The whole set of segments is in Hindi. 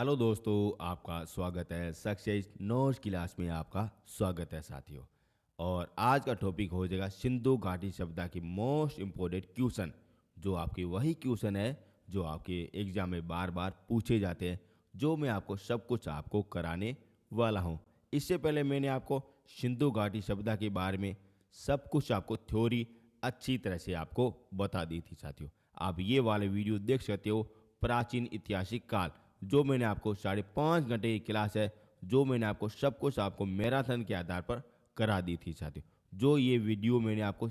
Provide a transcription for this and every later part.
हेलो दोस्तों, आपका स्वागत है सक्सेस नोज क्लास में। आपका स्वागत है साथियों। और आज का टॉपिक हो जाएगा सिंधु घाटी सभ्यता की मोस्ट इम्पोर्टेंट क्वेश्चन, जो आपकी वही क्वेश्चन है जो आपके एग्जाम में बार बार पूछे जाते हैं, जो मैं आपको सब कुछ आपको कराने वाला हूँ। इससे पहले मैंने आपको सिंधु घाटी सभ्यता के बारे में सब कुछ आपको थ्योरी अच्छी तरह से आपको बता दी थी साथियों। आप ये वाले वीडियो देख सकते हो, प्राचीन ऐतिहासिक काल, जो मैंने आपको 5.5 घंटे की क्लास है, जो मैंने आपको सब कुछ आपको मैराथन के आधार पर करा दी थी साथियों। जो ये वीडियो मैंने आपको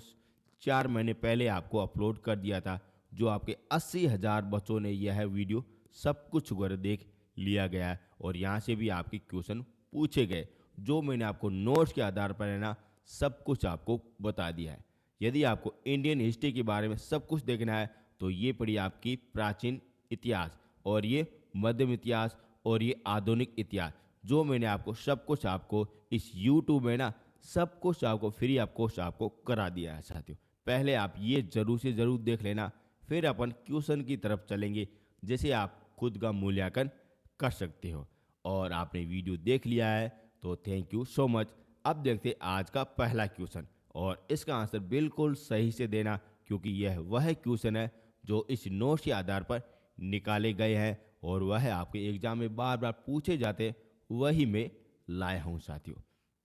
4 महीने पहले आपको अपलोड कर दिया था, जो आपके 80,000 बच्चों ने यह वीडियो सब कुछ वगैरह देख लिया गया है और यहाँ से भी आपके क्वेश्चन पूछे गए, जो मैंने आपको नोट्स के आधार पर है ना सब कुछ आपको बता दिया है। यदि आपको इंडियन हिस्ट्री के बारे में सब कुछ देखना है तो ये पड़ी आपकी प्राचीन इतिहास, और ये मध्यम इतिहास, और ये आधुनिक इतिहास, जो मैंने आपको सब कुछ आपको इस यूट्यूब में ना सब कुछ आपको फ्री ऑफ कॉस्ट आपको करा दिया है साथियों। पहले आप ये जरूर से ज़रूर देख लेना, फिर अपन क्वेश्चन की तरफ चलेंगे, जैसे आप खुद का मूल्यांकन कर सकते हो। और आपने वीडियो देख लिया है तो थैंक यू सो मच। अब देखते हैं आज का पहला क्वेश्चन, और इसका आंसर बिल्कुल सही से देना, क्योंकि यह वह क्वेश्चन है जो इस नोट्स के आधार पर निकाले गए हैं और वह आपके एग्जाम में बार बार पूछे जाते, वही मैं लाया हूं साथियों।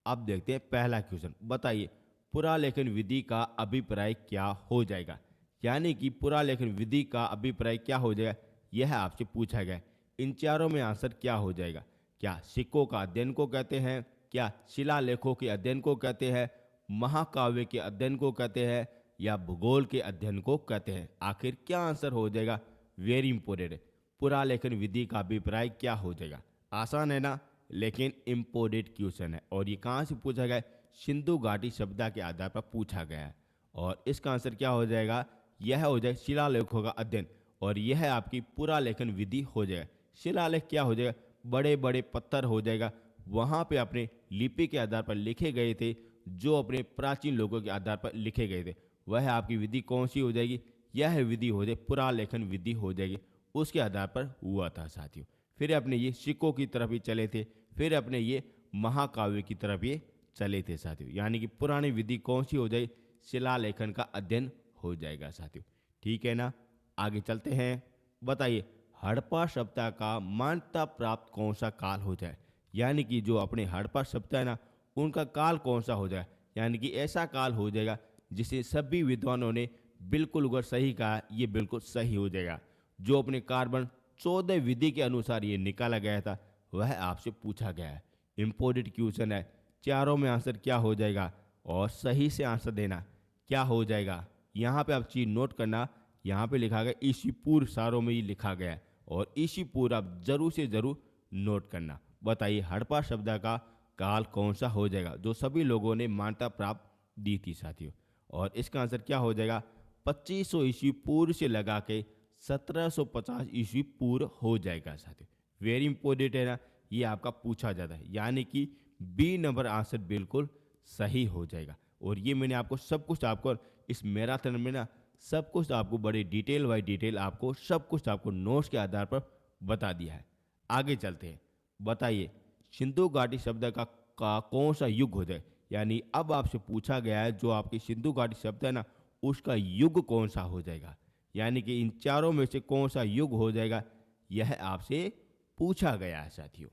अब देखते हैं पहला क्वेश्चन। बताइए, पुरालेखन विधि का अभिप्राय क्या हो जाएगा। यानी कि पुरालेखन विधि का अभिप्राय क्या हो जाएगा, यह आपसे पूछा गया। इन चारों में आंसर क्या हो जाएगा। क्या सिक्कों का अध्ययन को कहते हैं, क्या शिलालेखों के अध्ययन को कहते हैं, महाकाव्य के अध्ययन को कहते हैं, या भूगोल के अध्ययन को कहते हैं। आखिर क्या आंसर हो जाएगा, वेरी इंपॉर्टेंट है। पुरालेखन विधि का अभिप्राय क्या हो जाएगा। आसान है ना, लेकिन इम्पोर्टेंट क्वेश्चन है। और ये कहाँ से पूछा गया है, सिंधु घाटी सभ्यता के आधार पर पूछा गया है। और इसका आंसर क्या हो जाएगा, यह हो जाएगा शिलालेखों का अध्ययन, और यह आपकी पुरालेखन विधि हो जाएगा। शिलालेख क्या हो जाएगा, बड़े बड़े पत्थर हो जाएगा, वहाँ पे अपने लिपि के आधार पर लिखे गए थे, जो अपने प्राचीन लोगों के आधार पर लिखे गए थे। वह आपकी विधि कौन सी हो जाएगी, यह विधि हो जाए पुरालेखन विधि हो जाएगी। उसके आधार पर हुआ था साथियों। फिर अपने ये सिक्कों की तरफ ही चले थे, फिर अपने ये महाकाव्य की तरफ ये चले थे साथियों। यानी कि पुरानी विधि कौन सी हो जाए, शिलालेखन का अध्ययन हो जाएगा साथियों। ठीक है ना, आगे चलते हैं। बताइए, हड़प्पा सभ्यता का मान्यता प्राप्त कौन सा काल हो जाए। यानी कि जो अपने हड़प्पा सभ्यता है ना, उनका काल कौन सा हो जाए। यानी कि ऐसा काल हो जाएगा जिसे सभी विद्वानों ने बिल्कुल अगर सही कहा, ये बिल्कुल सही हो जाएगा। जो अपने कार्बन 14 विधि के अनुसार ये निकाला गया था, वह आपसे पूछा गया है। इंपॉर्टेंट क्वेश्चन है। चारों में आंसर क्या हो जाएगा, और सही से आंसर देना क्या हो जाएगा। यहाँ पे आप चीज नोट करना, यहाँ पे लिखा गया ईसी पूर्व, सारों में ही लिखा गया है, और ईसी पूर्व आप जरूर से जरूर नोट करना। बताइए, हड़प्पा सभ्यता का काल कौन सा हो जाएगा, जो सभी लोगों ने मान्यता प्राप्त दी थी साथियों। और इसका आंसर क्या हो जाएगा, 2500 ईस्वी पूर्व से लगा के 1750 ईस्वी पूर्व हो जाएगा साथियों। वेरी इंपॉर्टेंट है ना, ये आपका पूछा जाता है। यानी कि बी नंबर आंसर बिल्कुल सही हो जाएगा। और ये मैंने आपको सब कुछ आपको इस मैराथन में ना सब कुछ आपको बड़े डिटेल बाई डिटेल आपको सब कुछ आपको नोट्स के आधार पर बता दिया है। आगे चलते हैं। बताइए, सिंधु घाटी सभ्यता का कौन सा युग हो जाए। यानी अब आपसे पूछा गया है, जो आपकी सिंधु घाटी सभ्यता है ना, उसका युग कौन सा हो जाएगा। यानी कि इन चारों में से कौन सा युग हो जाएगा, यह आपसे पूछा गया है साथियों।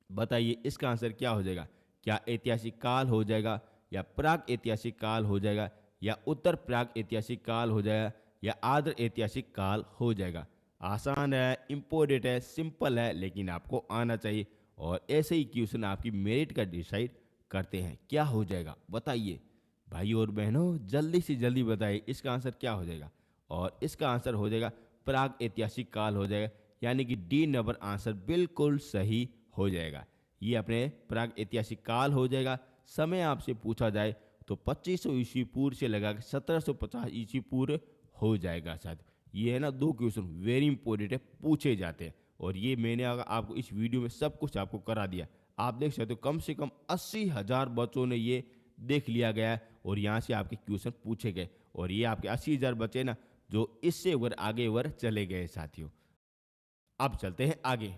बताइए, इसका आंसर क्या हो जाएगा। क्या ऐतिहासिक काल हो जाएगा, या प्राग ऐतिहासिक काल हो जाएगा, या उत्तर प्राग ऐतिहासिक काल हो जाएगा, या आर्द्र ऐतिहासिक काल हो जाएगा। आसान है, इंपॉर्टेंट है, सिंपल है, लेकिन आपको आना चाहिए। और ऐसे ही क्वेश्चन आपकी मेरिट का डिसाइड करते हैं। क्या हो जाएगा बताइए भाई और बहनों, जल्दी से जल्दी बताइए इसका आंसर क्या हो जाएगा। और इसका आंसर हो जाएगा प्राग ऐतिहासिक काल हो जाएगा। यानी कि डी नंबर आंसर बिल्कुल सही हो जाएगा। ये अपने प्राग ऐतिहासिक काल हो जाएगा। समय आपसे पूछा जाए तो 2500 ईस्वी पूर्व से लगा के 1750 ईस्वी पूर्व हो जाएगा साथ। ये है ना दो क्वेश्चन वेरी इंपॉर्टेंट है, पूछे जाते हैं। और ये मैंने आपको इस वीडियो में सब कुछ आपको करा दिया। आप देख सकते हो कम से कम 80,000 बच्चों ने ये देख लिया गया है, और यहाँ से आपके क्वेश्चन पूछे गए। और ये आपके 80,000 बच्चे ना जो इससे वर आगे वर चले गए साथियों। अब चलते हैं आगे।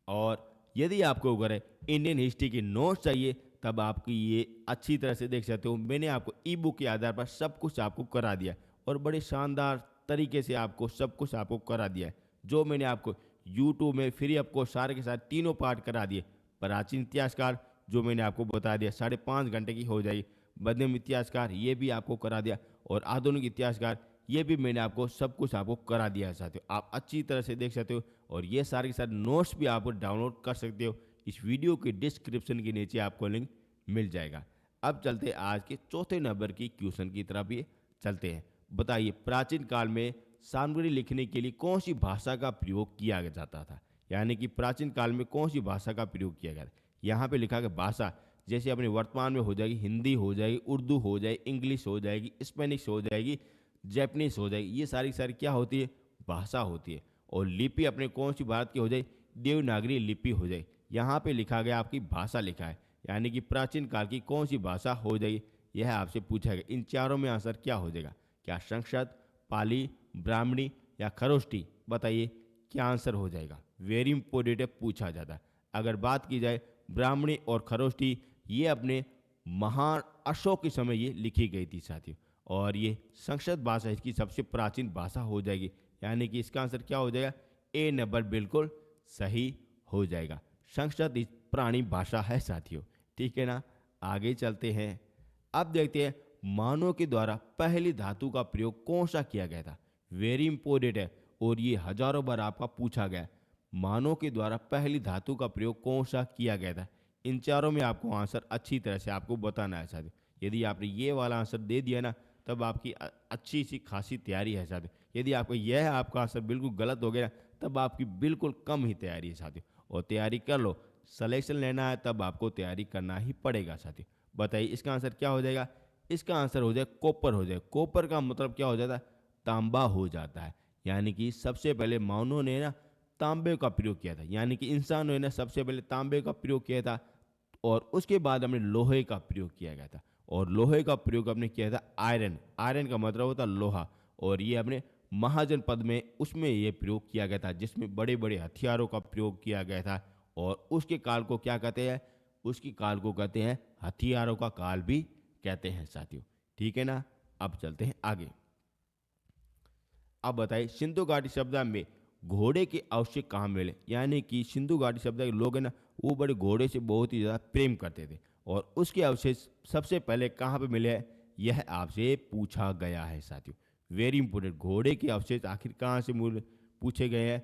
और यदि आपको अगर इंडियन हिस्ट्री के नोट्स चाहिए तब आपकी ये अच्छी तरह से देख सकते हो। मैंने आपको ई बुक के आधार पर सब कुछ आपको करा दिया और बड़े शानदार तरीके से आपको सब कुछ आपको करा दिया है। जो मैंने आपको यूट्यूब में फ्री आपको सारे के सारे तीनों पार्ट करा दिए। प्राचीन इतिहासकार जो मैंने आपको बता दिया 5.5 घंटे की हो जाएगी। मध्यम इतिहासकार ये भी आपको करा दिया और आधुनिक इतिहासकार ये भी मैंने आपको सब कुछ आपको करा दिया है साथियों। आप अच्छी तरह से देख सकते हो और ये सारे के सारे नोट्स भी आप डाउनलोड कर सकते हो। इस वीडियो के डिस्क्रिप्शन के नीचे आपको लिंक मिल जाएगा। अब चलते हैं आज के चौथे नंबर की क्वेश्चन की तरफ ये चलते हैं। बताइए प्राचीन काल में सामग्री लिखने के लिए कौन सी भाषा का प्रयोग किया जाता था। यानी कि प्राचीन काल में कौन सी भाषा का प्रयोग किया गया था। यहाँ पे लिखा गया भाषा, जैसे अपने वर्तमान में हो जाएगी हिंदी हो जाएगी, उर्दू हो जाएगी, इंग्लिश हो जाएगी, स्पेनिश हो जाएगी, जैपनीज हो जाएगी। ये सारी सारी क्या होती है, भाषा होती है। और लिपि अपने कौन सी भारत की हो जाए, देवनागरी लिपि हो जाए। यहाँ पे लिखा गया आपकी भाषा लिखा है, यानी कि प्राचीन काल की कौन सी भाषा हो जाएगी यह आपसे पूछा गया। इन चारों में आंसर क्या हो जाएगा, क्या संस्कृत, पाली, ब्राह्मणी या खरोष्टी। बताइए क्या आंसर हो जाएगा। वेरी इंपॉर्टेंट है, पूछा जाता है। अगर बात की जाए ब्राह्मणी और खरोष्टी, ये अपने महान अशोक के समय ये लिखी गई थी साथियों। और ये संस्कृत भाषा इसकी सबसे प्राचीन भाषा हो जाएगी, यानी कि इसका आंसर क्या हो जाएगा, ए नंबर बिल्कुल सही हो जाएगा। संस्कृत एक पुरानी भाषा है साथियों, ठीक है ना। आगे चलते हैं। अब देखते हैं मानव के द्वारा पहली धातु का प्रयोग कौन सा किया गया था। वेरी इंपॉर्टेंट है और ये हजारों बार आपका पूछा गया। मानव के द्वारा पहली धातु का प्रयोग कौन सा किया गया था। इन चारों में आपको आंसर अच्छी तरह से आपको बताना है साथियों। यदि आपने ये वाला आंसर दे दिया ना तब आपकी अच्छी सी खासी तैयारी है साथियों। यदि आपको यह आपका आंसर बिल्कुल गलत हो गया तब आपकी बिल्कुल कम ही तैयारी है साथियों। और तैयारी कर लो, सिलेक्शन लेना है तब आपको तैयारी करना ही पड़ेगा साथियों। बताइए इसका आंसर क्या हो जाएगा। इसका आंसर हो जाए कॉपर हो जाए। कॉपर का मतलब क्या हो जाता है, तांबा हो जाता है। यानी कि सबसे पहले मानव ने ना तांबे का प्रयोग किया था, यानी कि इंसानों ने सबसे पहले तांबे का प्रयोग किया था और उसके बाद हमने लोहे का प्रयोग किया गया था। और लोहे का प्रयोग हमने किया था आयरन। आयरन का मतलब होता है लोहा। और ये अपने महाजनपद में उसमें ये प्रयोग किया गया था जिसमें बड़े बड़े हथियारों का प्रयोग किया गया था। और उसके काल को क्या कहते हैं, उसकी काल को कहते हैं हथियारों का काल भी कहते हैं साथियों, ठीक है ना। अब चलते हैं आगे। अब बताइए सिंधु घाटी सभ्यता में घोड़े के अवशेष कहाँ मिले। यानी कि सिंधु घाटी सभ्यता के लोग हैं ना वो बड़े घोड़े से बहुत ही ज़्यादा प्रेम करते थे और उसके अवशेष सबसे पहले कहाँ पे मिले हैं यह आपसे पूछा गया है साथियों। वेरी इंपॉर्टेंट, घोड़े के अवशेष आखिर कहाँ से पूछे गए हैं,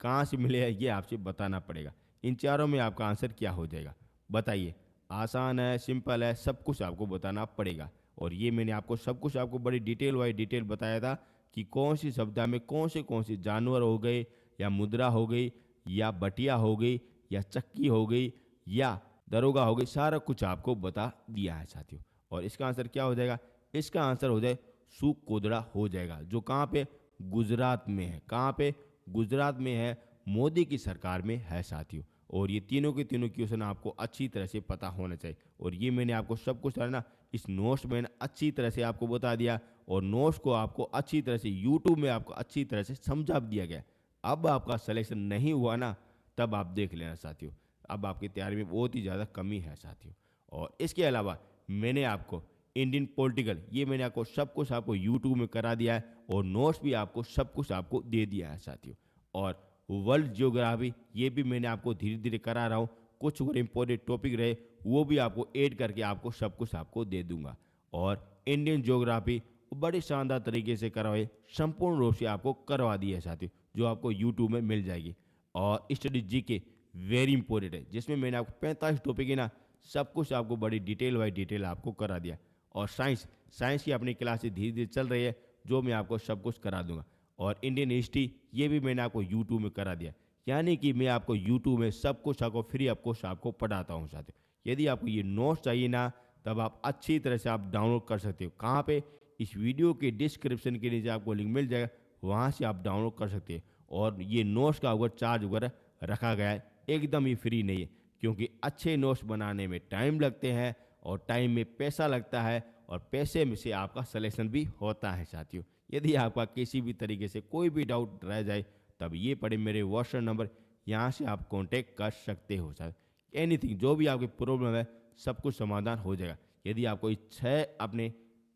कहाँ से मिले हैं ये आपसे बताना पड़ेगा। इन चारों में आपका आंसर क्या हो जाएगा बताइए। आसान है, सिंपल है, सब कुछ आपको बताना पड़ेगा। और ये मैंने आपको सब कुछ आपको बड़ी डिटेल वाइज डिटेल बताया था कि कौन सी सभ्यता में कौन से जानवर हो गए या मुद्रा हो गई या बटिया हो गई या चक्की हो गई या दरोगा हो गई, सारा कुछ आपको बता दिया है साथियों। और इसका आंसर क्या हो जाएगा, इसका आंसर हो जाए सुकोदड़ा हो जाएगा, जो कहाँ पे गुजरात में है। कहाँ पे, गुजरात में है, मोदी की सरकार में है साथियों। और ये तीनों के तीनों क्वेश्चन आपको अच्छी तरह से पता होना चाहिए। और ये मैंने आपको सब कुछ है ना इस नोट्स में अच्छी तरह से आपको बता दिया और नोट्स को आपको अच्छी तरह से यूट्यूब में आपको अच्छी तरह से समझा दिया गया। अब आपका सिलेक्शन नहीं हुआ ना तब आप देख लेना साथियों, अब आपकी तैयारी में बहुत ही ज़्यादा कमी है साथियों। और इसके अलावा मैंने आपको इंडियन पॉलिटिकल ये मैंने आपको सब कुछ आपको यूट्यूब में करा दिया है और नोट्स भी आपको सब कुछ आपको दे दिया है साथियों। और वर्ल्ड जियोग्राफी ये भी मैंने आपको धीरे धीरे करा रहा हूँ। कुछ अगर इंपॉर्टेंट टॉपिक रहे वो भी आपको ऐड करके आपको सब कुछ आपको दे दूंगा। और इंडियन ज्योग्राफी बड़े शानदार तरीके से करवाए, संपूर्ण रूप से आपको करवा दी है साथियों, जो आपको यूट्यूब में मिल जाएगी। और स्टडी जी के वेरी इंपॉर्टेंट है, जिसमें मैंने आपको 45 टॉपिक है ना सब कुछ आपको बड़ी डिटेल वाइज डिटेल आपको करा दिया। और साइंस की अपनी क्लासेस धीरे धीरे चल रही है जो मैं आपको सब कुछ करा दूंगा। और इंडियन हिस्ट्री ये भी मैंने आपको यूट्यूब में करा दिया, यानी कि मैं आपको यूट्यूब में सब कुछ आपको फ्री आपको पढ़ाता हूँ साथियों। यदि आपको ये नोट्स चाहिए ना तब आप अच्छी तरह से आप डाउनलोड कर सकते हो। कहाँ पे, इस वीडियो के डिस्क्रिप्शन के नीचे आपको लिंक मिल जाएगा, वहाँ से आप डाउनलोड कर सकते हैं। और ये नोट्स का अगर चार्ज वगैरह रखा गया है एकदम ही फ्री नहीं है, क्योंकि अच्छे नोट्स बनाने में टाइम लगते हैं और टाइम में पैसा लगता है और पैसे में से आपका सिलेक्शन भी होता है साथियों। यदि आपका किसी भी तरीके से कोई भी डाउट रह जाए तब ये पढ़े मेरे व्हाट्सएप नंबर यहाँ से आप कांटेक्ट कर सकते हो सर। एनीथिंग जो भी आपकी प्रॉब्लम है सब कुछ समाधान हो जाएगा। यदि आपको इच्छा है अपने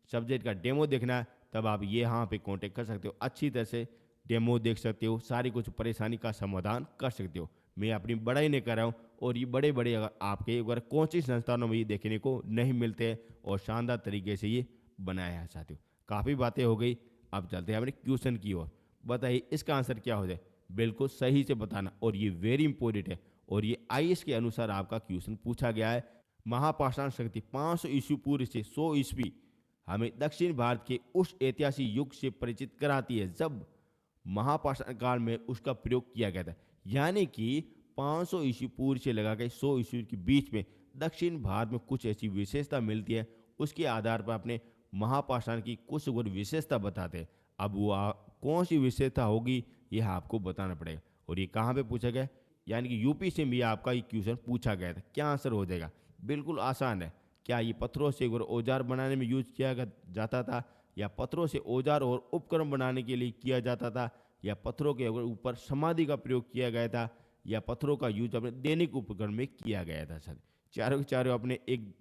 सब्जेक्ट का डेमो देखना है तब आप ये यहाँ पे कांटेक्ट कर सकते हो, अच्छी तरह से डेमो देख सकते हो, सारी कुछ परेशानी का समाधान कर सकते हो। मैं अपनी बड़ाई नहीं कर रहा हूँ, और ये बड़े बड़े अगर आपके अगर कोचिंग संस्थानों में ये देखने को नहीं मिलते हैं, और शानदार तरीके से ये बनाया है साथियों। काफ़ी बातें हो गई, अब चलते हैं अपने क्वेश्चन की ओर। बताइए इसका आंसर क्या हो जाए, बिल्कुल सही से बताना, और ये वेरी इंपॉर्टेंट है। और ये आईएएस के अनुसार आपका क्वेश्चन पूछा गया है। महापाषाण शक्ति 500 ईस्वी पूर्व से 100 ईस्वी हमें दक्षिण भारत के उस ऐतिहासिक युग से परिचित कराती है जब महापाषाण काल में उसका प्रयोग किया गया था। यानी कि 500 ईस्वी पूर्व से लगा के 100 ईस्वी के बीच में दक्षिण भारत में कुछ ऐसी विशेषता मिलती है, उसके आधार पर अपने महापाषाण की कुछ और विशेषता बताते हैं। अब वो कौन सी विशेषता होगी यह आपको बताना पड़ेगा। और ये कहाँ पे पूछा गया, यानी कि यूपी से भी आपका ये क्वेश्चन पूछा गया था। क्या आंसर हो जाएगा, बिल्कुल आसान है। क्या ये पत्थरों से और औजार बनाने में यूज किया जाता था, या पत्थरों से औजार और उपकरण बनाने के लिए किया जाता था, या पत्थरों के ऊपर समाधि का प्रयोग किया गया था, या पत्थरों का यूज अपने दैनिक उपकरण में किया गया था सर। चारों के चारों अपने एक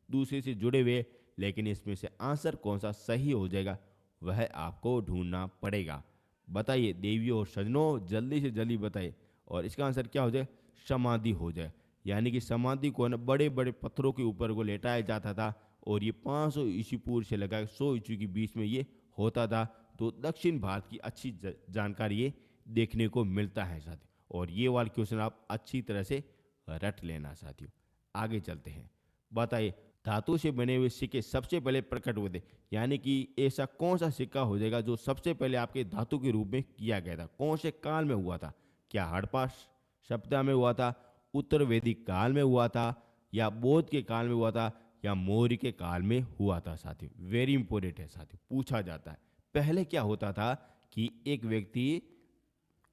दूसरे से जुड़े हुए, लेकिन इसमें से आंसर कौन सा सही हो जाएगा वह आपको ढूंढना पड़ेगा। बताइए देवियों और सजनों, जल्दी से जल्दी बताइए। और इसका आंसर क्या हो जाए, समाधि हो जाए। यानी कि समाधि को न बड़े बड़े पत्थरों के ऊपर को लेटाया जाता था, और ये 500 ईस्वी पूर्व से लगा 100 ईस्वी के बीच में ये होता था। तो दक्षिण भारत की अच्छी जानकारी ये देखने को मिलता है साथियों। और ये वाला क्वेश्चन आप अच्छी तरह से रट लेना साथियों। आगे चलते हैं। बताइए धातु से बने हुए सिक्के सबसे पहले प्रकट हुए थे, यानी कि ऐसा कौन सा सिक्का हो जाएगा जो सबसे पहले आपके धातु के रूप में किया गया था, कौन से काल में हुआ था। क्या हड़प्पा सभ्यता में हुआ था, उत्तर वैदिक काल में हुआ था, या बौद्ध के काल में हुआ था, या मौर्य के काल में हुआ था साथियों। वेरी इंपॉर्टेंट है साथियों, पूछा जाता है। पहले क्या होता था कि एक व्यक्ति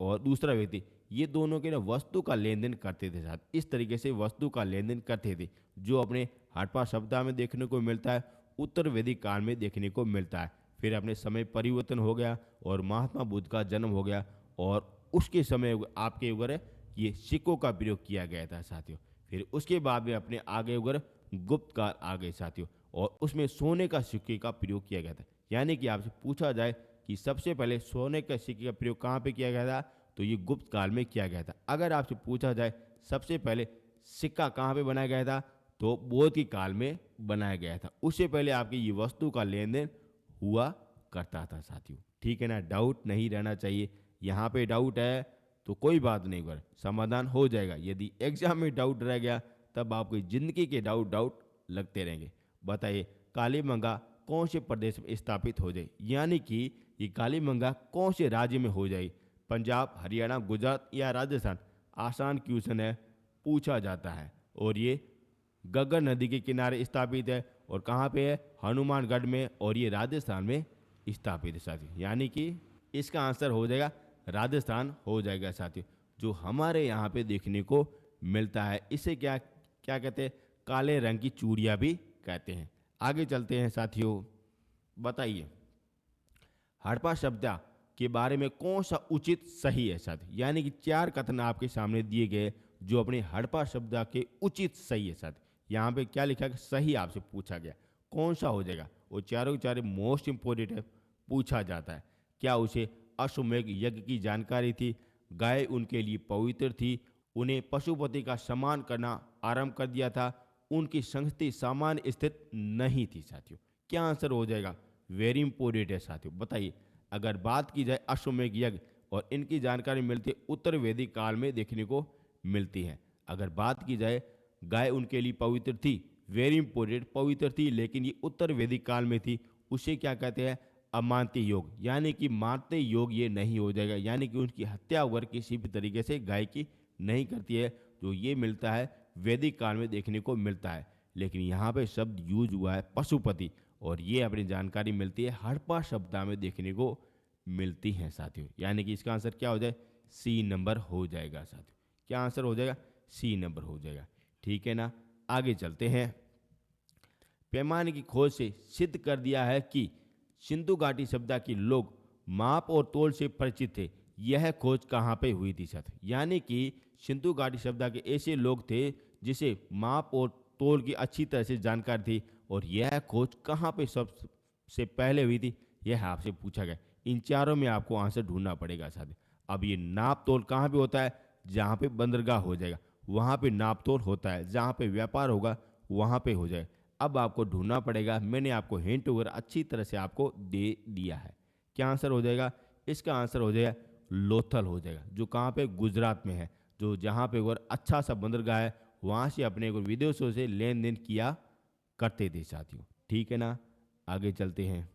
और दूसरा व्यक्ति, ये दोनों के ना वस्तु का लेन देन करते थे साथ, इस तरीके से वस्तु का लेन देन करते थे, जो अपने हड़प्पा सभ्यता में देखने को मिलता है, उत्तर वैदिक काल में देखने को मिलता है। फिर अपने समय परिवर्तन हो गया और महात्मा बुद्ध का जन्म हो गया, और उसके समय आपके ऊपर ये सिक्कों का प्रयोग किया गया था साथियों। फिर उसके बाद में अपने आगे उगर गुप्त काल आ गए साथियों, और उसमें सोने का सिक्के का प्रयोग किया गया था। यानी कि आपसे पूछा जाए कि सबसे पहले सोने के सिक्के का प्रयोग कहाँ पे किया गया था, तो ये गुप्त काल में किया गया था। अगर आपसे पूछा जाए सबसे पहले सिक्का कहाँ पे बनाया गया था, तो बौद्ध के काल में बनाया गया था। उससे पहले आपकी ये वस्तु का लेन देन हुआ करता था साथियों। ठीक है ना, डाउट नहीं रहना चाहिए। यहाँ पे डाउट है तो कोई बात नहीं कर, समाधान हो जाएगा। यदि एग्जाम में डाउट रह गया तब आपकी जिंदगी के डाउट लगते रहेंगे। बताइए कालीमंगा कौन से प्रदेश में स्थापित हो जाए, यानी कि ये कालीमंगा कौन से राज्य में हो जाए, पंजाब, हरियाणा, गुजरात या राजस्थान। आसान क्वेश्चन है, पूछा जाता है। और ये गग्गर नदी के किनारे स्थापित है, और कहाँ पे है, हनुमानगढ़ में, और ये राजस्थान में स्थापित है साथियों। यानी कि इसका आंसर हो जाएगा राजस्थान हो जाएगा साथियों, जो हमारे यहाँ पे देखने को मिलता है। इसे क्या क्या कहते हैं, काले रंग की चूड़ियाँ भी कहते हैं। आगे चलते हैं साथियों। बताइए हड़प्पा सभ्यता के बारे में कौन सा उचित सही है साथियों। यानी कि 4 कथन आपके सामने दिए गए जो अपने हड़प्पा सभ्यता के उचित सही है साथियों। यहाँ पे क्या लिखा है, सही आपसे पूछा गया, कौन सा हो जाएगा। वो चारों के चारों मोस्ट इंपोर्टेंट है, पूछा जाता है। क्या उसे अश्वमेध यज्ञ की जानकारी थी, गाय उनके लिए पवित्र थी, उन्हें पशुपति का सम्मान करना आरंभ कर दिया था, उनकी संस्कृति सामान्य स्थित नहीं थी साथियों। क्या आंसर हो जाएगा, वेरी इंपॉर्टेंट है साथियों। बताइए अगर बात की जाए अश्वमेध यज्ञ, और इनकी जानकारी मिलती है उत्तर वैदिक काल में देखने को मिलती है। अगर बात की जाए गाय उनके लिए पवित्र थी, वेरी इंपॉर्टेंट, पवित्र थी, लेकिन ये उत्तर वैदिक काल में थी। उसे क्या कहते हैं, अमानते योग, यानी कि मानते योग ये नहीं हो जाएगा। यानी कि उनकी हत्या वगैरह किसी भी तरीके से गाय की नहीं करती है, जो ये मिलता है वैदिक काल में देखने को मिलता है। लेकिन यहाँ पे शब्द यूज हुआ है पशुपति, और ये अपनी जानकारी मिलती है हड़प्पा सभ्यता में देखने को मिलती है साथियों। यानी कि इसका आंसर क्या हो जाए, सी नंबर हो जाएगा साथियों। क्या आंसर हो जाएगा, सी नंबर हो जाएगा। ठीक है ना, आगे चलते हैं। पैमाने की खोज से सिद्ध कर दिया है कि सिंधु घाटी सभ्यता के लोग माप और तोल से परिचित थे, यह खोज कहाँ पे हुई थी साथियों? यानी कि सिंधु घाटी सभ्यता के ऐसे लोग थे जिसे माप और तोल की अच्छी तरह से जानकारी थी, और यह खोज कहाँ पे सबसे पहले हुई थी, यह आपसे पूछा गया। इन चारों में आपको आंसर ढूंढना पड़ेगा साथियों। अब ये नाप तोल कहाँ पे होता है? जहाँ पे बंदरगाह हो जाएगा वहाँ पे नाप तोल होता है, जहाँ पे व्यापार होगा वहाँ पे हो जाए। अब आपको ढूंढना पड़ेगा। मैंने आपको हिंट वगैरह अच्छी तरह से आपको दे दिया है। क्या आंसर हो जाएगा? इसका आंसर हो जाएगा लोथल हो जाएगा, जो कहाँ पे? गुजरात में है। जो जहाँ पे और अच्छा सा बंदरगाह है, वहाँ से अपने को विदेशों से लेन देन किया करते थे साथियों। ठीक है ना? आगे चलते हैं।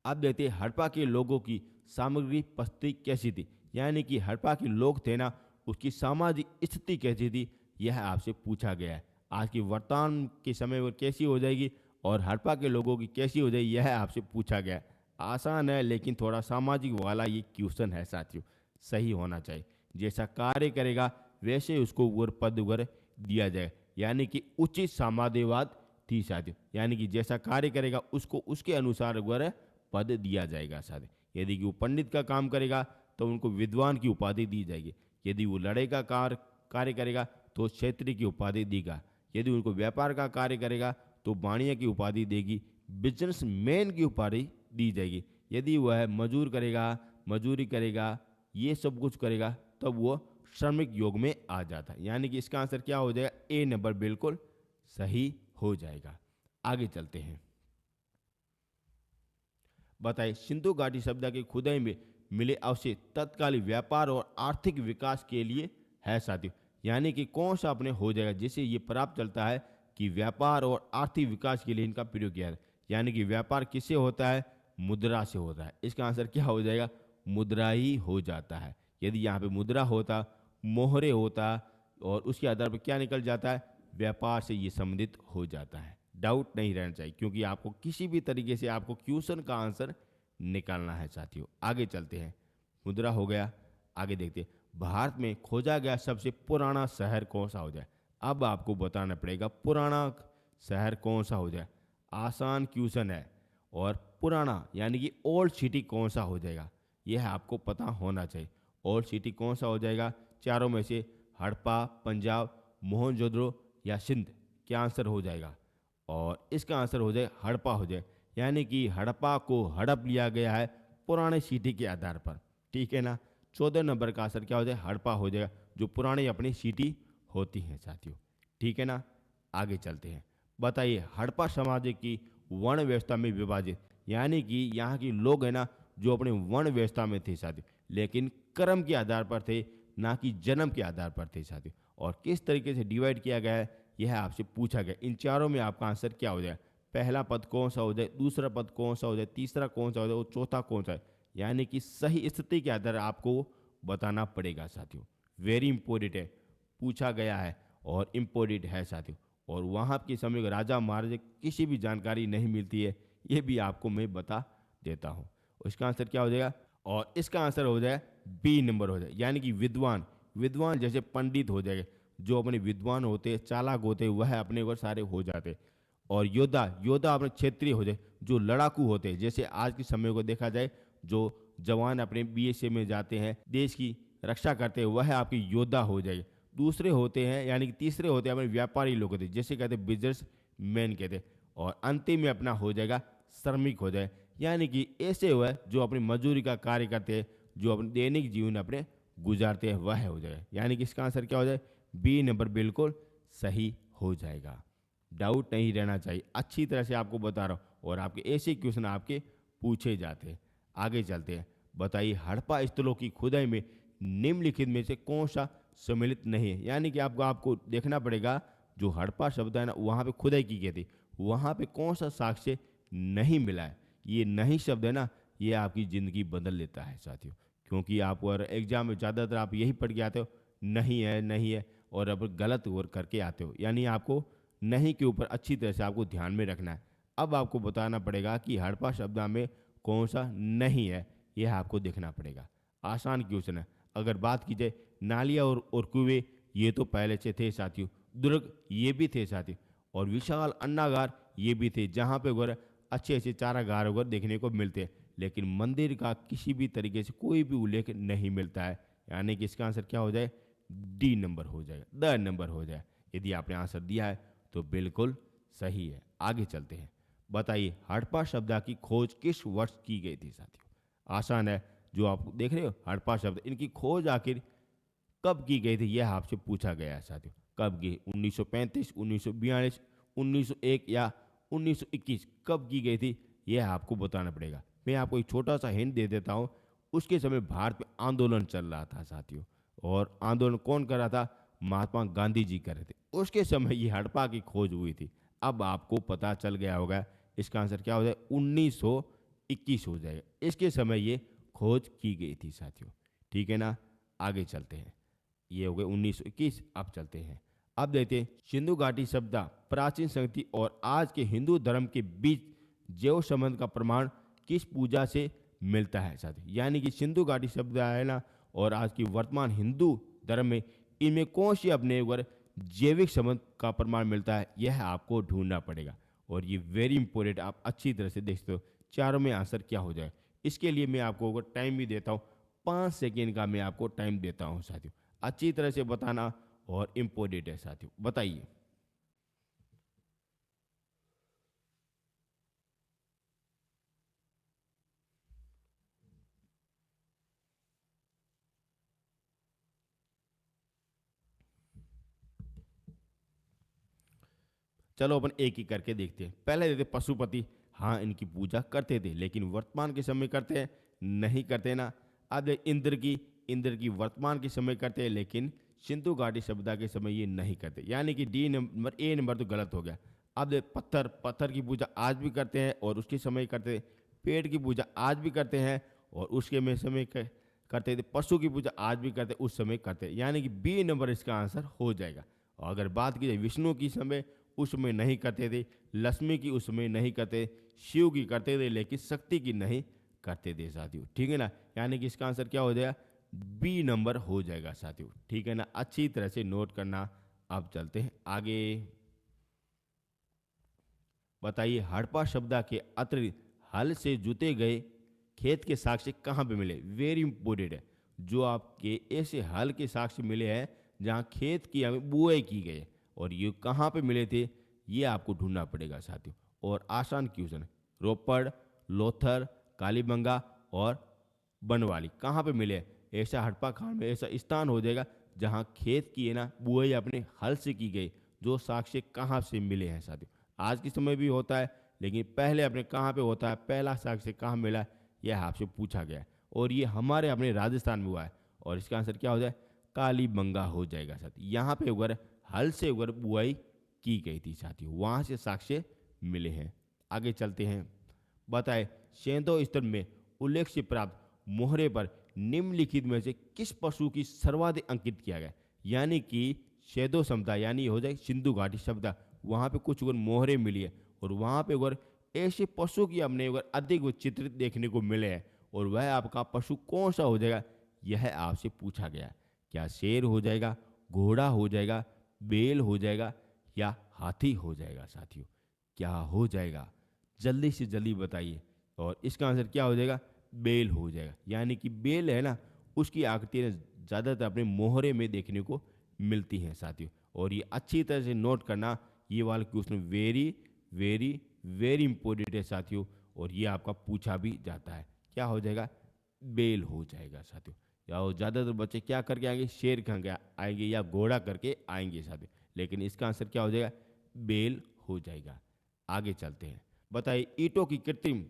अब देखते हैं हड़प्पा के लोगों की सामग्री परिस्थिति कैसी थी। यानी कि हड़प्पा के लोग थे ना, उसकी सामाजिक स्थिति कैसी थी, यह आपसे पूछा गया है। आज की वर्तमान के समय में कैसी हो जाएगी और हड़प्पा के लोगों की कैसी हो जाएगी, यह आपसे पूछा गया है। आसान है लेकिन थोड़ा सामाजिक वाला ये क्वेश्चन है साथियों। सही होना चाहिए। जैसा कार्य करेगा वैसे उसको वर पद वर दिया जाए। यानी कि उचित साम्यवाद थी साथियों। यानी कि जैसा कार्य करेगा उसको उसके अनुसार वर पद दिया जाएगा साथियों। यदि कि वो पंडित का काम करेगा तो उनको विद्वान की उपाधि दी जाएगी। यदि वो लड़ाई का कार्य करेगा तो क्षेत्रीय की उपाधि देगा। यदि उनको व्यापार का कार्य करेगा तो वाणिज्य की उपाधि देगी, बिजनेसमैन की उपाधि दी जाएगी। यदि वह मजूर करेगा, मजूरी करेगा, ये सब कुछ करेगा, तब वो श्रमिक योग में आ जाता है। यानी कि इसका आंसर क्या हो जाएगा? ए नंबर बिल्कुल सही हो जाएगा। आगे चलते हैं। बताइए सिंधु घाटी सभ्यता की खुदाई में मिले अवशेष तत्कालीन व्यापार और आर्थिक विकास के लिए है साथियों। यानी कि कौन सा अपने हो जाएगा जिससे ये प्राप्त चलता है कि व्यापार और आर्थिक विकास के लिए इनका प्रयोग किया है। यानी कि व्यापार किससे होता है? मुद्रा से होता है। इसका आंसर क्या हो जाएगा? मुद्रा ही हो जाता है। यदि यहाँ पे मुद्रा होता, मोहरे होता, और उसके आधार पर क्या निकल जाता है? व्यापार से ये संबंधित हो जाता है। डाउट नहीं रहना चाहिए, क्योंकि आपको किसी भी तरीके से आपको क्वेश्चन का आंसर निकालना है साथियों। आगे चलते हैं। मुद्रा हो गया। आगे देखते हैं भारत में खोजा गया सबसे पुराना शहर कौन सा हो जाए। अब आपको बताना पड़ेगा पुराना शहर कौन सा हो जाए। आसान क्वेश्चन है। और पुराना यानी कि ओल्ड सिटी कौन सा हो जाएगा, यह आपको पता होना चाहिए। ओल्ड सिटी कौन सा हो जाएगा? चारों में से हड़प्पा, पंजाब, मोहनजोदड़ो या सिंध, क्या आंसर हो जाएगा? और इसका आंसर हो जाए हड़प्पा हो जाए। यानी कि हड़प्पा को हड़प लिया गया है पुराने सिटी के आधार पर। ठीक है ना? 14 नंबर का आंसर क्या हो जाए? हड़प्पा हो जाएगा, जो पुरानी अपनी सिटी होती हैं साथियों। ठीक है ना? आगे चलते हैं। बताइए हड़प्पा समाज की वर्ण व्यवस्था में विभाजित, यानी कि यहाँ के लोग हैं ना, जो अपने वर्ण व्यवस्था में थे साथियों, लेकिन कर्म के आधार पर थे, ना कि जन्म के आधार पर थे साथियों। और किस तरीके से डिवाइड किया गया है, यह आपसे पूछा गया। इन चारों में आपका आंसर क्या हो जाए? पहला पद कौन सा हो जाए, दूसरा पद कौन सा हो जाए, तीसरा कौन सा हो जाए और चौथा कौन सा है। यानी कि सही स्थिति के आधार आपको बताना पड़ेगा साथियों। वेरी इंपॉर्टेंट है, पूछा गया है और इम्पोर्टेंट है साथियों। और वहाँ के समय राजा महाराजा किसी भी जानकारी नहीं मिलती है, ये भी आपको मैं बता देता हूँ। उसका आंसर क्या हो जाएगा? और इसका आंसर हो जाए बी नंबर हो जाए। यानी कि विद्वान, विद्वान जैसे पंडित हो जाएगा, जो अपने विद्वान होते, चालाक होते, वह अपने ऊपर सारे हो जाते। और योद्धा, योद्धा अपने क्षेत्रीय हो जाए, जो लड़ाकू होते हैं। जैसे आज के समय को देखा जाए, जो जवान अपने बीएसएफ में जाते हैं, देश की रक्षा करते हैं, वह आपके योद्धा हो जाएगा। दूसरे होते हैं, यानी कि तीसरे होते हैं अपने व्यापारी लोग होते हैं, जैसे कहते हैं बिजनेस मैन कहते हैं। और अंतिम में अपना हो जाएगा श्रमिक हो जाए। यानी कि ऐसे हुआ जो अपनी मजदूरी का कार्य करते हैं, जो अपने दैनिक जीवन अपने गुजारते हैं, वह हो जाए। यानी कि इसका आंसर क्या हो जाए? बी नंबर बिल्कुल सही हो जाएगा। डाउट नहीं रहना चाहिए, अच्छी तरह से आपको बता रहा हूँ। और आपके ऐसे क्वेश्चन आपके पूछे जाते हैं। आगे चलते हैं। बताइए हड़प्पा स्थलों की खुदाई में निम्नलिखित में से कौन सा सम्मिलित नहीं है। यानी कि आपको देखना पड़ेगा, जो हड़प्पा शब्द है ना, वहाँ पे खुदाई की गई थी, वहाँ पे कौन सा साक्ष्य नहीं मिला है। ये नहीं शब्द है ना, ये आपकी ज़िंदगी बदल लेता है साथियों। क्योंकि आप और एग्जाम में ज़्यादातर आप यही पढ़ के आते हो, नहीं है नहीं है, और अब गलत और करके आते हो। यानी आपको नहीं के ऊपर अच्छी तरह से आपको ध्यान में रखना है। अब आपको बताना पड़ेगा कि हड़प्पा शब्द में कौन सा नहीं है, यह आपको देखना पड़ेगा। आसान क्वेश्चन है। अगर बात की जाए नालियाँ और कुएं, ये तो पहले से थे साथियों। दुर्ग ये भी थे साथियों। और विशाल अन्नागार ये भी थे, जहाँ पे वगैरह अच्छे अच्छे चारागार वगैरह देखने को मिलते हैं। लेकिन मंदिर का किसी भी तरीके से कोई भी उल्लेख नहीं मिलता है, यानी कि इसका आंसर क्या हो जाए, डी नंबर हो जाएगा, द नंबर हो जाए। यदि आपने आंसर दिया है तो बिल्कुल सही है। आगे चलते हैं। बताइए हड़प्पा सभ्यता की खोज किस वर्ष की गई थी साथियों। आसान है, जो आप देख रहे हो हड़प्पा शब्द, इनकी खोज आखिर कब की गई थी यह आपसे पूछा गया है साथियों। कब की, 1935, 1942, 1901 या 1921, कब की गई थी यह आपको बताना पड़ेगा। मैं आपको एक छोटा सा हिंट दे देता हूँ। उसके समय भारत में आंदोलन चल रहा था साथियों, और आंदोलन कौन कर रहा था, महात्मा गांधी जी कर रहे थे। उसके समय ये हड़प्पा की खोज हुई थी। अब आपको पता चल गया होगा, इसका आंसर क्या हो जाए, 1921 हो जाएगा। इसके समय ये खोज की गई थी साथियों। ठीक है ना, आगे चलते हैं। ये हो गए 1921। अब चलते हैं, अब देखते हैं सिंधु घाटी सभ्यता प्राचीन संस्कृति और आज के हिंदू धर्म के बीच जैव संबंध का प्रमाण किस पूजा से मिलता है साथी। यानी कि सिंधु घाटी सभ्यता है ना, और आज की वर्तमान हिंदू धर्म में इनमें कौन सी अपने ऊपर जैविक संबंध का प्रमाण मिलता है, यह आपको ढूंढना पड़ेगा। और ये वेरी इंपॉर्टेंट, आप अच्छी तरह से देखते हो चारों में आंसर क्या हो जाए। इसके लिए मैं आपको टाइम भी देता हूँ, 5 सेकेंड का मैं आपको टाइम देता हूँ साथियों। अच्छी तरह से बताना और इम्पोर्टेंट है साथियों, बताइए। चलो अपन एक ही करके देखते हैं। पहले देते पशुपति, हाँ इनकी पूजा करते थे, लेकिन वर्तमान के समय करते हैं, नहीं करते ना। अब इंद्र की वर्तमान के समय करते हैं, लेकिन सिंधु घाटी सभ्यता के समय ये नहीं करते, यानी कि डी नंबर, ए नंबर तो गलत हो गया। अब देख पत्थर की पूजा आज भी करते हैं और उसके समय करते हैं। पेड़ की पूजा आज भी करते हैं और उसके में समय करते थे। पशु की पूजा आज भी करते, उस समय करते, यानी कि बी नंबर इसका आंसर हो जाएगा। और अगर बात की जाए विष्णु की समय, उसमें नहीं करते थे। लक्ष्मी की उसमें नहीं करते। शिव की करते थे, लेकिन शक्ति की नहीं करते थे साथियों। ठीक है ना, यानी कि इसका आंसर क्या हो जाएगा, बी नंबर हो जाएगा साथियों। ठीक है ना, अच्छी तरह से नोट करना। अब चलते हैं आगे। बताइए हड़प्पा सभ्यता के अतिरिक्त हल से जुते गए खेत के साक्ष्य कहाँ पे मिले। वेरी इंपॉर्टेंट है, जो आपके ऐसे हल के साक्ष्य मिले हैं जहाँ खेत की हमें बुआई की गई है, और ये कहाँ पे मिले थे ये आपको ढूंढना पड़ेगा साथियों। और आसान क्वेश्चन है, रोपड़, लोथर, कालीबंगा और बनवाली कहाँ पे मिले हैं? ऐसा हड़प्पा खान में ऐसा स्थान हो जाएगा जहाँ खेत की है ना बुआई अपने हल से की गई। जो साक्ष्य कहाँ से मिले हैं साथियों, आज के समय भी होता है, लेकिन पहले अपने कहाँ पे होता है, पहला साक्ष्य कहाँ मिला, यह आपसे पूछा गया है। और ये हमारे अपने राजस्थान में हुआ है, और इसका आंसर क्या हो जाए, कालीबंगा हो जाएगा साथी। यहाँ पे अगर हल से अगर बुआई की गई थी साथियों, वहाँ से साक्ष्य मिले हैं। आगे चलते हैं। बताए सेंधो स्तंभ में उल्लेख से प्राप्त मोहरे पर निम्नलिखित में से किस पशु की सर्वाधिक अंकित किया गया। यानी कि सेंधो सभ्यता यानी हो जाए सिंधु घाटी सभ्यता, वहाँ पे कुछ अगर मोहरे मिली है, और वहाँ पे अगर ऐसे पशु की हमने अगर अधिक चित्रित देखने को मिले हैं, और वह आपका पशु कौन सा हो जाएगा, यह आपसे पूछा गया है। क्या शेर हो जाएगा, घोड़ा हो जाएगा, बेल हो जाएगा, या हाथी हो जाएगा साथियों। क्या हो जाएगा, जल्दी से जल्दी बताइए। और इसका आंसर क्या हो जाएगा, बेल हो जाएगा। यानी कि बेल है ना, उसकी आकृति ज़्यादातर अपने मोहरे में देखने को मिलती हैं साथियों। और ये अच्छी तरह से नोट करना, ये वाला question very very very important है साथियों, और ये आपका पूछा भी जाता है। क्या हो जाएगा, बेल हो जाएगा साथियों। या ज़्यादातर बच्चे क्या करके आएंगे, शेर करके आएंगे या घोड़ा करके आएंगे साथियों, लेकिन इसका आंसर क्या हो जाएगा, बेल हो जाएगा। आगे चलते हैं। बताइए ईंटों की कृत्रिम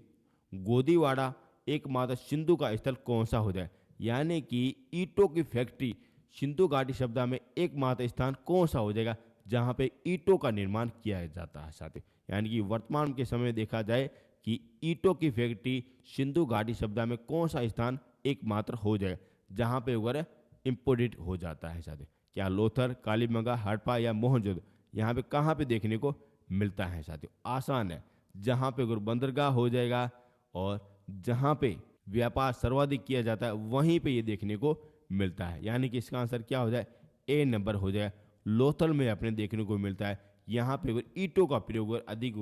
गोदीवाड़ा एकमात्र सिंधु का स्थल कौन सा हो जाए। यानी कि ईंटों की फैक्ट्री सिंधु घाटी सभ्यता में एकमात्र स्थान कौन सा हो जाएगा जहाँ पे ईंटों का निर्माण किया जाता है साथियों। यानी कि वर्तमान के समय देखा जाए कि ईंटों की फैक्ट्री सिंधु घाटी सभ्यता में कौन सा स्थान एकमात्र हो जाएगा जहाँ पे वगैरह इम्पोर्टेड हो जाता है साथियों। क्या लोथर, कालीबंगा, हड़प्पा या मोहनजोदड़ो, यहाँ पे कहाँ पे देखने को मिलता है साथियों। आसान है, जहाँ पे अगर बंदरगाह हो जाएगा और जहाँ पे व्यापार सर्वाधिक किया जाता है वहीं पे ये देखने को मिलता है। यानी कि इसका आंसर क्या हो जाए, ए नंबर हो जाए। लोथल में अपने देखने को मिलता है, यहाँ पे ईंटों का प्रयोग अधिक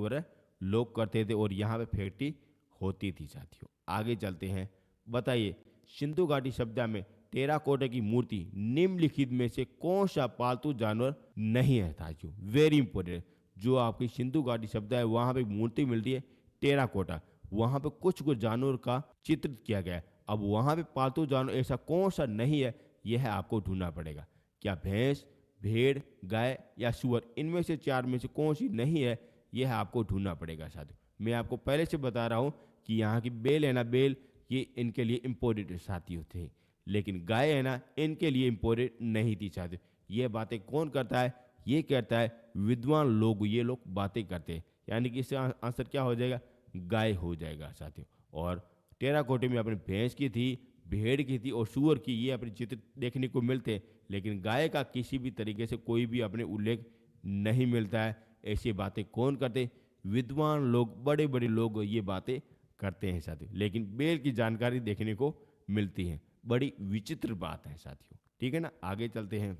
लोग करते थे और यहाँ पे फैक्ट्री होती थी साथियों। आगे चलते हैं। बताइए सिंधु घाटी सभ्यता में टेराकोटा की मूर्ति निम्नलिखित में से कौन सा पालतू जानवर नहीं है साथियों। Very important. जो आपकी सिंधु घाटी सभ्यता है वहाँ पे मूर्ति मिलती है टेराकोटा, वहाँ पे कुछ कुछ जानवर का चित्रित किया गया है। अब वहाँ पे पालतू जानवर ऐसा कौन सा नहीं है, यह आपको ढूंढना पड़ेगा। क्या भैंस, भेड़, गाय या सुअर, इनमें से चार में से कौन सी नहीं है, यह आपको ढूंढना पड़ेगा साथियों। मैं आपको पहले से बता रहा हूँ कि यहाँ की बेल है ना, बेल ये इनके लिए इम्पोर्टेंट साथियों थे, लेकिन गाय है ना इनके लिए इम्पोर्टेंट नहीं थी साथियों। ये बातें कौन करता है, ये कहता है विद्वान लोग, ये लोग बातें करते हैं, यानी कि इसका आंसर क्या हो जाएगा, गाय हो जाएगा साथियों। और टेराकोटे में अपने भैंस की थी, भेड़ की थी और सूअर की, ये अपने चित्र देखने को मिलते हैं, लेकिन गाय का किसी भी तरीके से कोई भी अपने उल्लेख नहीं मिलता है। ऐसी बातें कौन करते, विद्वान लोग, बड़े बड़े लोग ये बातें करते हैं साथियों। लेकिन बेल की जानकारी देखने को मिलती है, बड़ी विचित्र बात है साथियों। ठीक है ना, आगे चलते हैं।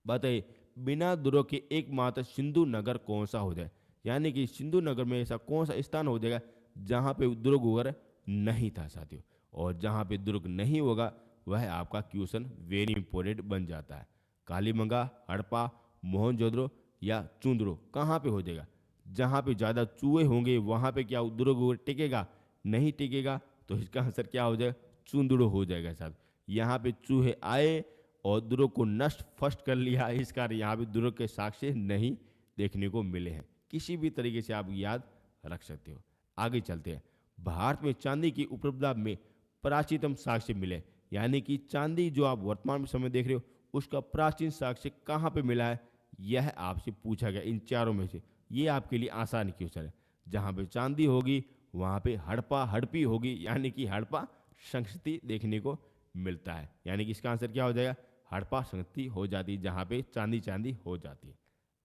बताइए बिना दुर्ग के एकमात्र सिंधु नगर कौन सा हो जाए, यानी कि सिंधु नगर में ऐसा कौन सा स्थान हो जाएगा जहाँ पे दुर्ग वगैरह नहीं था साथियों। और जहाँ पे दुर्ग नहीं होगा वह आपका क्वेश्चन वेरी इंपॉर्टेंट बन जाता है। कालीबंगा, हड़प्पा, मोहनजोदड़ो या चूंदड़ो, कहाँ पे हो जाएगा, जहाँ पे ज़्यादा चूहे होंगे वहाँ पे क्या दुर्ग वगैरह टिकेगा, नहीं टिकेगा, तो इसका आंसर क्या हो जाएगा, चूंदड़ो हो जाएगा साहब। यहाँ पे चूहे आए और दुर्ग को नष्ट फस्ट कर लिया, इस कारण यहाँ पे दुर्ग के साक्ष्य नहीं देखने को मिले हैं। किसी भी तरीके से आप याद रख सकते हो। आगे चलते हैं। भारत में चांदी की उपलब्धता में प्राचीनतम साक्ष्य मिले, यानी कि चांदी जो आप वर्तमान में समय देख रहे हो उसका प्राचीन साक्ष्य कहाँ पे मिला है, यह आपसे पूछा गया इन चारों में से। ये आपके लिए आसान क्वेश्चन है। जहाँ पे चांदी होगी वहाँ पे हड़प्पा हड़पी होगी, यानी कि हड़प्पा संस्कृति देखने को मिलता है, यानी कि इसका आंसर क्या हो जाएगा, हड़प्पा संस्कृति हो जाती है, जहाँ पे चांदी चांदी हो जाती है।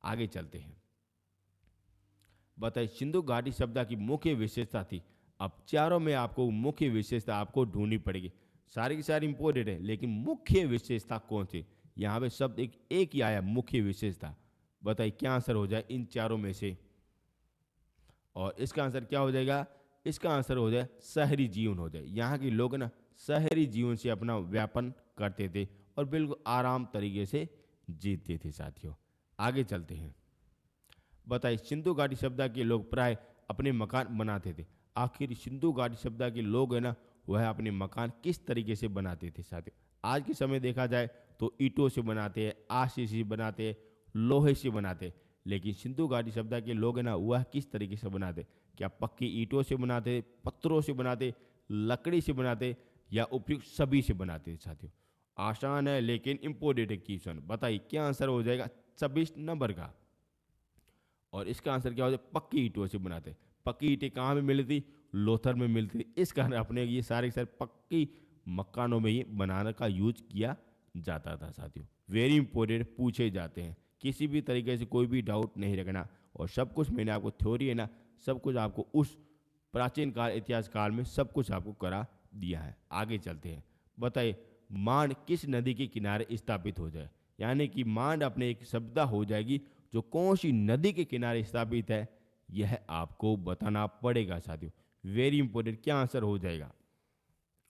आगे चलते हैं। बताइए सिंधु घाटी सभ्यता की मुख्य विशेषता थी। अब चारों में आपको मुख्य विशेषता आपको ढूंढनी पड़ेगी, सारी की सारी इंपॉर्टेंट है, लेकिन मुख्य विशेषता कौन सी, यहाँ पे शब्द एक ही आया, मुख्य विशेषता। बताइए क्या आंसर हो जाए इन चारों में से, और इसका आंसर क्या हो जाएगा, इसका आंसर हो जाए शहरी जीवन हो जाए। यहाँ के लोग ना शहरी जीवन से अपना व्यापन करते थे और बिल्कुल आराम तरीके से जीते थे साथियों। आगे चलते हैं। बताइए सिंधु घाटी सभ्यता के लोग प्राय अपने मकान बनाते थे। आखिर सिंधु घाटी सभ्यता के लोग है ना वह अपने मकान किस तरीके से बनाते थे साथियों। आज के समय देखा जाए तो ईंटों से बनाते हैं, आशी से बनाते हैं, लोहे से बनाते हैं, लेकिन सिंधु घाटी सभ्यता के लोग है ना वह किस तरीके से बनाते, क्या पक्की ईंटों से बनाते, पत्थरों से बनाते, लकड़ी से बनाते या उपयुक्त सभी से बनाते साथियों। आसान है लेकिन इम्पोर्टेंट क्वेश्चन। बताइए क्या आंसर हो जाएगा 26 नंबर का, और इसका आंसर क्या हो जाए, पक्की ईंटों से बनाते। पक्की ईंटें कहाँ में मिलती, लोथर में मिलती, इस कारण अपने ये सारे पक्की मकानों में ही बनाने का यूज किया जाता था साथियों। वेरी इंपॉर्टेंट पूछे जाते हैं, किसी भी तरीके से कोई भी डाउट नहीं रखना। और सब कुछ मैंने आपको थ्योरी है ना, सब कुछ आपको उस प्राचीन काल इतिहास काल में सब कुछ आपको करा दिया है। आगे चलते हैं। बताइए मांड किस नदी के किनारे स्थापित हो जाए, यानी कि मांड अपने एक सभ्यता हो जाएगी जो कौन सी नदी के किनारे स्थापित है, यह आपको बताना पड़ेगा साथियों। वेरी इंपॉर्टेंट क्या आंसर हो जाएगा,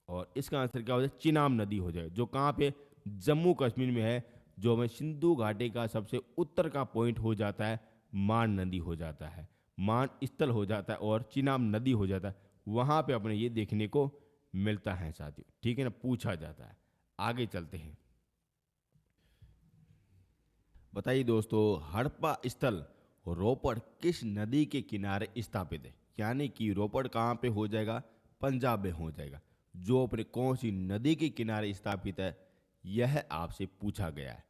और इसका आंसर क्या हो जाए, चिनाब नदी हो जाए, जो कहाँ पे, जम्मू कश्मीर में है, जो हमें सिंधु घाटी का सबसे उत्तर का पॉइंट हो जाता है, मान नदी हो जाता है, मान स्थल हो जाता है और चिनाब नदी हो जाता है, वहाँ पे अपने ये देखने को मिलता है साथियों। ठीक है ना, पूछा जाता है। आगे चलते हैं। बताइए दोस्तों हड़प्पा स्थल रोपड़ किस नदी के किनारे स्थापित है, यानी कि रोपड़ कहाँ पे हो जाएगा, पंजाब में हो जाएगा, जो अपने कौन सी नदी के किनारे स्थापित है, यह आपसे पूछा गया है।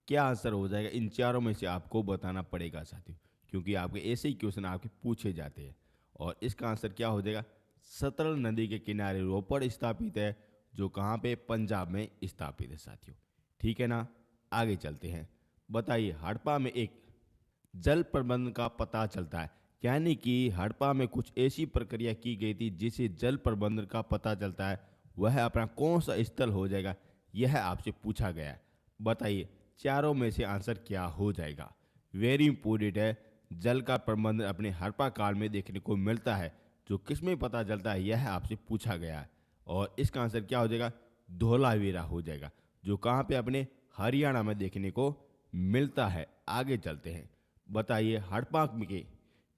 क्या आंसर हो जाएगा, इन चारों में से आपको बताना पड़ेगा साथियों, क्योंकि आपके ऐसे ही क्वेश्चन आपके पूछे जाते हैं। और इसका आंसर क्या हो जाएगा, सतलज नदी के किनारे रोपड़ स्थापित है, जो कहाँ पे, पंजाब में स्थापित है साथियों। ठीक है ना, आगे चलते हैं। बताइए हड़प्पा में एक जल प्रबंधन का पता चलता है, यानी कि हड़प्पा में कुछ ऐसी प्रक्रिया की गई थी जिसे जल प्रबंधन का पता चलता है, वह अपना कौन सा स्थल हो जाएगा, यह आपसे पूछा गया है। बताइए चारों में से आंसर क्या हो जाएगा। वेरी इंपॉर्टेंट है, जल का प्रबंधन अपने हड़प्पा काल में देखने को मिलता है, जो किस में पता चलता है यह आपसे पूछा गया है। और इसका आंसर क्या हो जाएगा? धोलावीरा हो जाएगा, जो कहाँ पे अपने हरियाणा में देखने को मिलता है। आगे चलते हैं। बताइए हड़प्पा के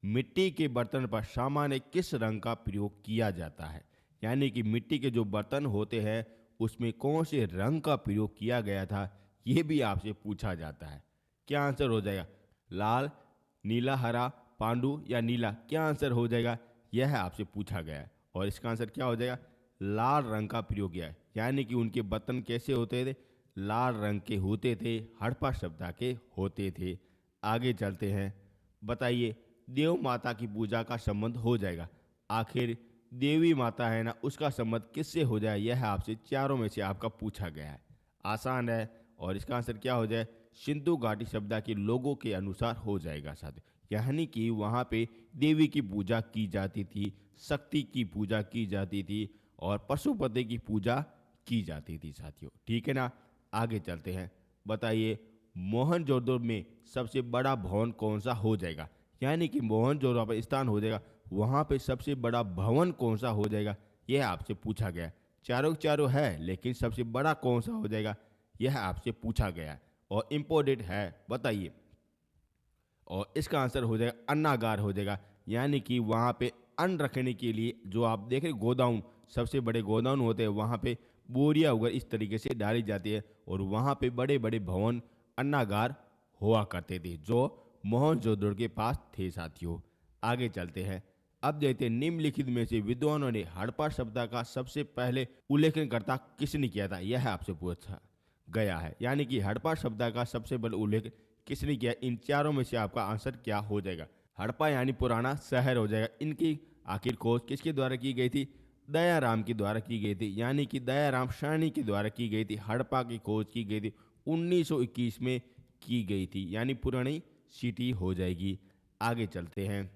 मिट्टी के बर्तन पर सामान्य किस रंग का प्रयोग किया जाता है? यानी कि मिट्टी के जो बर्तन होते हैं उसमें कौन से रंग का प्रयोग किया गया था, ये भी आपसे पूछा जाता है। क्या आंसर हो जाएगा? लाल, नीला, हरा, पांडु या नीला? क्या आंसर हो जाएगा? यह आपसे पूछा गया है। और इसका आंसर क्या हो जाएगा? लाल रंग का प्रयोग किया है। यानी कि उनके बर्तन कैसे होते थे? लाल रंग के होते थे, हड़प्पा सभ्यता के होते थे। आगे चलते हैं। बताइए देव माता की पूजा का संबंध हो जाएगा। आखिर देवी माता है ना, उसका संबंध किससे हो जाए? यह आपसे चारों में से आपका पूछा गया है। आसान है। और इसका आंसर क्या हो जाए? सिंधु घाटी सभ्यता के लोगों के अनुसार हो जाएगा साथियों। यानी कि वहाँ पे देवी की पूजा की जाती थी, शक्ति की पूजा की जाती थी और पशुपति की पूजा की जाती थी साथियों। ठीक है ना? आगे चलते हैं। बताइए मोहनजोदड़ो में सबसे बड़ा भवन कौन सा हो जाएगा? यानी कि मोहनजोदड़ो पर स्थान हो जाएगा, वहाँ पे सबसे बड़ा भवन कौन सा हो जाएगा? यह आपसे पूछा गया। चारों के चारों है, लेकिन सबसे बड़ा कौन सा हो जाएगा? यह आपसे पूछा गया और इम्पोर्टेंट है। बताइए। और इसका आंसर हो जाएगा अन्नागार हो जाएगा। यानी कि वहाँ पे अन्न रखने के लिए जो आप देख रहे गोदाउन, सबसे बड़े गोदाउन होते हैं, वहाँ पे बोरियां वगैरह इस तरीके से डाली जाती है और वहाँ पे बड़े बड़े भवन अन्नागार हुआ करते थे, जो मोहनजोदड़ो के पास थे साथियों। आगे चलते हैं। अब देखते हैं निम्नलिखित में से विद्वानों ने हड़प्पा सभ्यता का सबसे पहले उल्लेखनकर्ता किसने किया था? यह आपसे पूछा गया है। यानी कि हड़प्पा सभ्यता का सबसे बड़ा उल्लेख किसने किया? इन चारों में से आपका आंसर क्या हो जाएगा? हड़प्पा यानी पुराना शहर हो जाएगा। इनकी आखिर खोज किसके द्वारा की गई थी? दयाराम के द्वारा की गई थी। यानी कि दयाराम साहनी के द्वारा की गई थी। हड़प्पा की खोज की गई थी 1921 में की गई थी। यानी पुरानी सिटी हो जाएगी। आगे चलते हैं।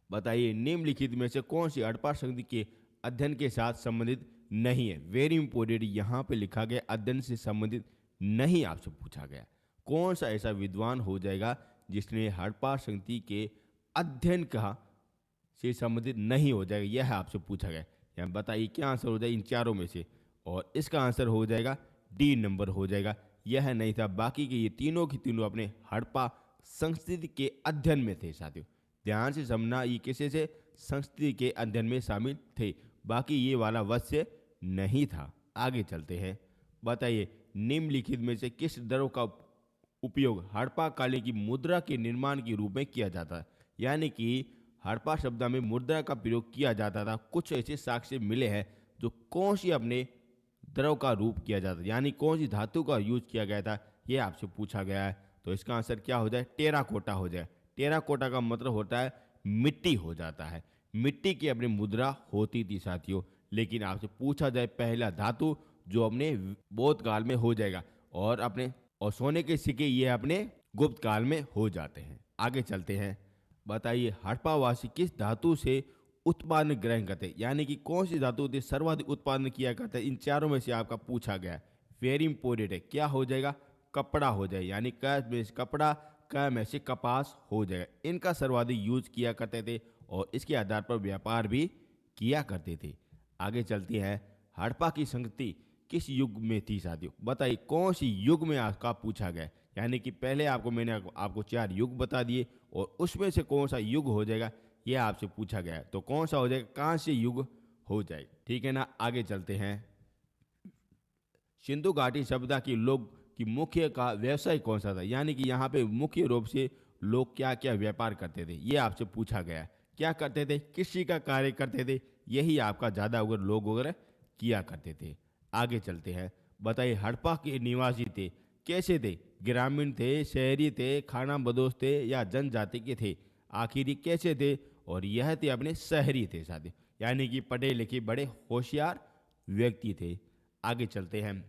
बताइए निम्नलिखित में से कौन सी हड़प्पा संस्कृति के अध्ययन के साथ संबंधित नहीं है? वेरी इंपॉर्टेंट, यहाँ पे लिखा गया अध्ययन से संबंधित नहीं, आपसे पूछा गया। कौन सा ऐसा विद्वान हो जाएगा जिसने हड़प्पा संस्कृति के अध्ययन का से संबंधित नहीं हो जाएगा? यह आपसे पूछा गया। यहाँ बताइए क्या आंसर हो जाएगा इन चारों में से? और इसका आंसर हो जाएगा डी नंबर हो जाएगा। यह नहीं था, बाकी के ये तीनों की तीनों अपने हड़प्पा संस्कृति के अध्ययन में थे साथियों। ध्यान से समझना, ये किसी से संस्कृति के अध्ययन में शामिल थे, बाकी ये वाला वश्य नहीं था। आगे चलते हैं। बताइए निम्नलिखित में से किस द्रव का उपयोग हड़प्पा कालीन की मुद्रा के निर्माण के रूप में किया जाता है? यानी कि हड़प्पा सभ्यता में मुद्रा का प्रयोग किया जाता था। कुछ ऐसे साक्ष्य मिले हैं जो कौन सी अपने द्रव का रूप किया जाता है, यानी कौन सी धातु का यूज किया गया था, यह आपसे पूछा गया है। तो इसका आंसर क्या हो जाए? टेराकोटा हो जाए। टेराकोटा का मतलब होता है मिट्टी हो जाता है। मिट्टी की अपनी मुद्रा होती थी साथियों। लेकिन आपसे पूछा जाए पहला धातु, जो अपने बौद्ध काल में हो जाएगा, और सोने के सिक्के ये अपने गुप्त काल में हो जाते हैं। आगे चलते हैं। बताइए हड़प्पावासी किस धातु से उत्पादन ग्रहण करते हैं? यानी कि कौन सी धातु से सर्वाधिक उत्पादन किया करता है? इन चारों में से आपका पूछा गया है। वेरी इंपॉर्टेंट है। क्या हो जाएगा? कपड़ा हो जाए। यानी क में से कपड़ा, क में से कपास हो जाएगा। इनका सर्वाधिक यूज किया करते थे और इसके आधार पर व्यापार भी किया करते थे। आगे चलती है। हड़प्पा की संस्कृति किस युग में थी साथियों? बताइए कौन सी युग में आपका पूछा गया? यानी कि पहले मैंने आपको 4 युग बता दिए और उसमें से कौन सा युग हो जाएगा, यह आपसे पूछा गया है। तो कौन सा हो जाएगा? कांस्य युग हो जाएगा। ठीक है ना? आगे चलते हैं। सिंधु घाटी सभ्यता की लोग की मुख्य का व्यवसाय कौन सा था? यानी कि यहाँ पे मुख्य रूप से लोग क्या क्या व्यापार करते थे, ये आपसे पूछा गया है। क्या करते थे? कृषि का कार्य करते थे। यही आपका ज़्यादा वगैरह लोग वगैरह किया करते थे। आगे चलते हैं। बताइए हड़प्पा के निवासी थे कैसे थे? ग्रामीण थे, शहरी थे, खाना बदोश थे या जनजाति के थे? आखिर ये कैसे थे? और यह थे अपने शहरी थे साथी, यानी कि पढ़े लिखे बड़े होशियार व्यक्ति थे। आगे चलते हैं।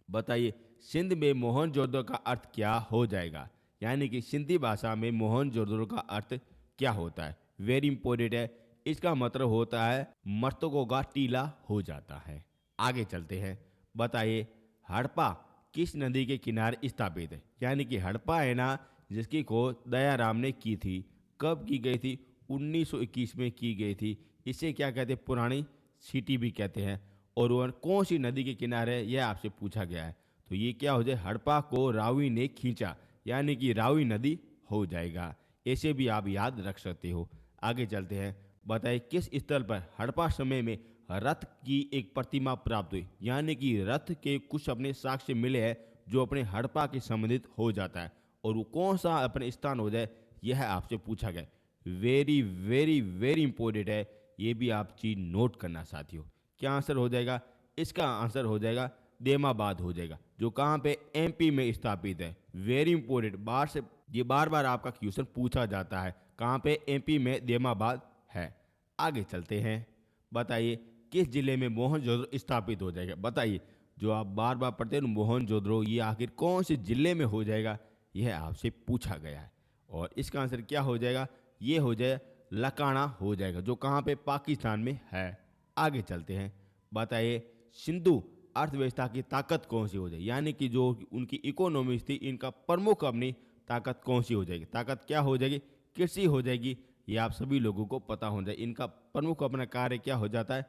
बताइए सिंध में मोहनजोदड़ो का अर्थ क्या हो जाएगा? यानी कि सिंधी भाषा में मोहनजोदड़ो का अर्थ क्या होता है? वेरी इंपॉर्टेंट है। इसका मतलब होता है मर्तकों का टीला हो जाता है। आगे चलते हैं। बताइए हड़प्पा किस नदी के किनारे स्थापित है? यानी कि हड़प्पा है ना, जिसकी खोज दयाराम ने की थी, कब की गई थी? 1921 में की गई थी। इसे क्या कहते हैं, पुरानी सिटी भी कहते हैं। और वह कौन सी नदी के किनारे है, यह आपसे पूछा गया है। तो ये क्या हो जाए, हड़प्पा को रावी ने खींचा, यानी कि रावी नदी हो जाएगा। ऐसे भी आप याद रख सकते हो। आगे चलते हैं। बताइए किस स्थल पर हड़प्पा समय में रथ की एक प्रतिमा प्राप्त हुई, यानी कि रथ के कुछ अपने साक्ष्य मिले हैं जो अपने हड़प्पा के संबंधित हो जाता है। और वो कौन सा अपने स्थान हो जाए, यह आपसे पूछा गया। वेरी वेरी वेरी इंपॉर्टेंट है, ये भी आप चीज नोट करना साथियों। क्या आंसर हो जाएगा, इसका आंसर हो जाएगा देमाबाद हो जाएगा, जो कहाँ पे, एमपी में स्थापित है। वेरी इंपॉर्टेंट, बार से ये बार बार आपका क्वेश्चन पूछा जाता है, कहाँ पे, एमपी में देमाबाद है। आगे चलते हैं। बताइए किस जिले में मोहनजोदड़ो स्थापित हो जाएगा। बताइए, जो आप बार बार पढ़ते हैं मोहनजोदड़ो, ये आखिर कौन से जिले में हो जाएगा, यह आपसे पूछा गया है। और इसका आंसर क्या हो जाएगा, ये हो जाए लकाना हो जाएगा, जो कहाँ पे, पाकिस्तान में है। आगे चलते हैं। बताइए सिंधु अर्थव्यवस्था की ताकत कौन सी हो जाएगी, यानी कि जो उनकी इकोनॉमिक्स थी, इनका प्रमुख अपनी ताकत कौन सी हो जाएगी। ताकत क्या हो जाएगी, कृषि हो जाएगी। ये आप सभी लोगों को पता हो जाए, इनका प्रमुख अपना कार्य क्या हो जाता है,